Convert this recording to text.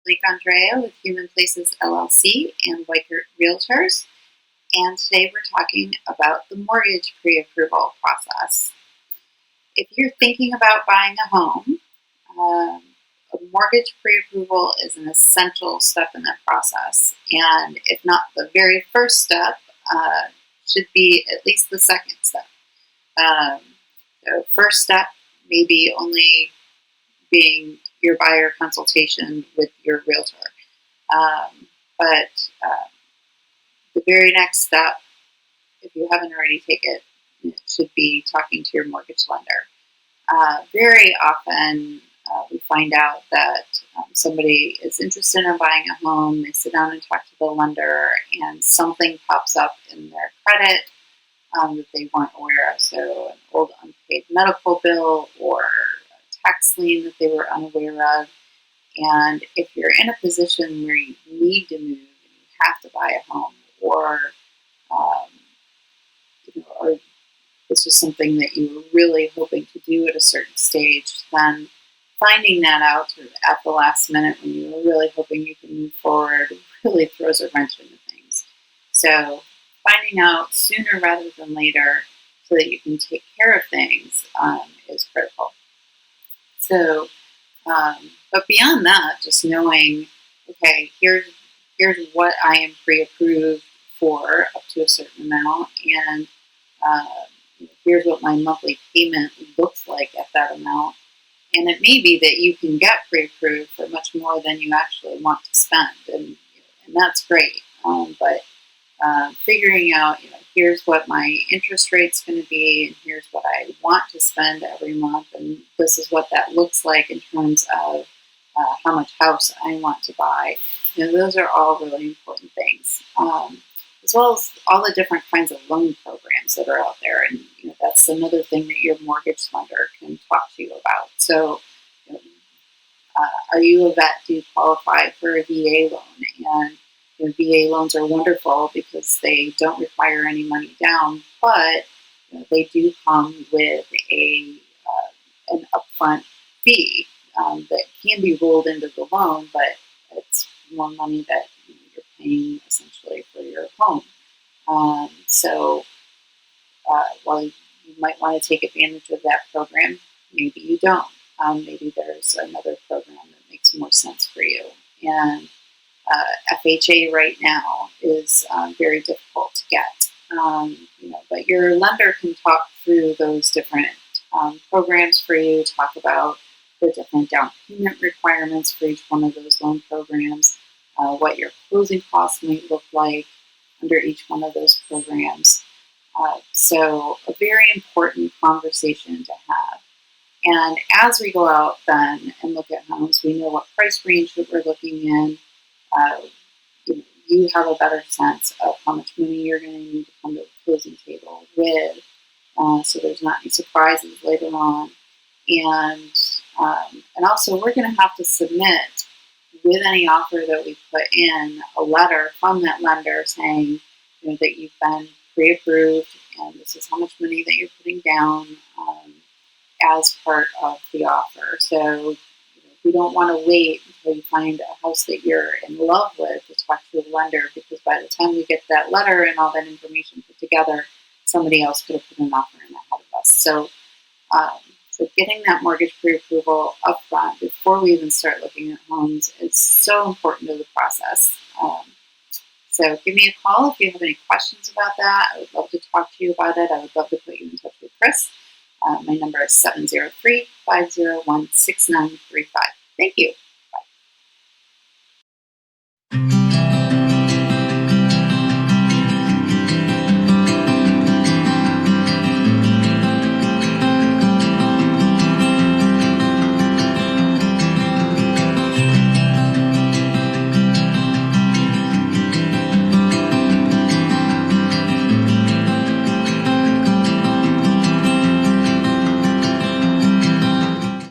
Blake Andrea with Human Places LLC and Weichert Realtors, and today we're talking about the mortgage pre-approval process. If you're thinking about buying a home, a mortgage pre-approval is an essential step in that process, and if not the very first step, should be at least the second step. The first step may be only being your buyer consultation with your realtor. But the very next step, if you haven't already taken it, should be talking to your mortgage lender. Very often we find out that somebody is interested in buying a home, they sit down and talk to the lender, and something pops up in their credit that they weren't aware of. So an old unpaid medical bill or a tax lien that they were unaware of. And if you're in a position where you need to move and you have to buy a home, or or this was something that you were really hoping to do at a certain stage, then finding that out sort of at the last minute when you were really hoping you can move forward really throws a wrench into things. So finding out sooner rather than later so that you can take care of things is critical. So, but beyond that, just knowing, okay, here's what I am pre-approved for up to a certain amount, and here's what my monthly payment looks like at that amount. And it may be that you can get pre-approved for much more than you actually want to spend, and that's great. But figuring out, here's what my interest rate's going to be, and here's what I want to spend every month, and this is what that looks like in terms of how much house I want to buy. Those are all really important things, as well as all the different kinds of loan programs that are out there. And that's another thing that your mortgage lender can talk to you about. So, are you a vet? Do you qualify for a VA loan? And VA loans are wonderful because they don't require any money down, but they do come with an upfront fee that can be rolled into the loan, but it's more money that you're paying essentially for your home. So while you might want to take advantage of that program, maybe you don't. Maybe there's another program that makes more sense for you. And FHA right now is very difficult to get, but your lender can talk through those different programs for you, talk about the different down payment requirements for each one of those loan programs, what your closing costs might look like under each one of those programs. So a very important conversation to have. And as we go out then and look at homes, we know what price range that we're looking in. You have a better sense of how much money you're going to need to come to the closing table with, so there's not any surprises later on. And also, we're going to have to submit with any offer that we put in a letter from that lender saying that you've been pre-approved and this is how much money that you're putting down as part of the offer. So we don't want to wait until you find a house that you're in love with to talk to the lender, because by the time we get that letter and all that information put together, somebody else could have put an offer in ahead of us. So getting that mortgage pre-approval up front before we even start looking at homes is so important to the process. So give me a call if you have any questions about that. I would love to talk to you about it. I would love to put you in touch with Chris. My number is 703-501-6935. Thank you.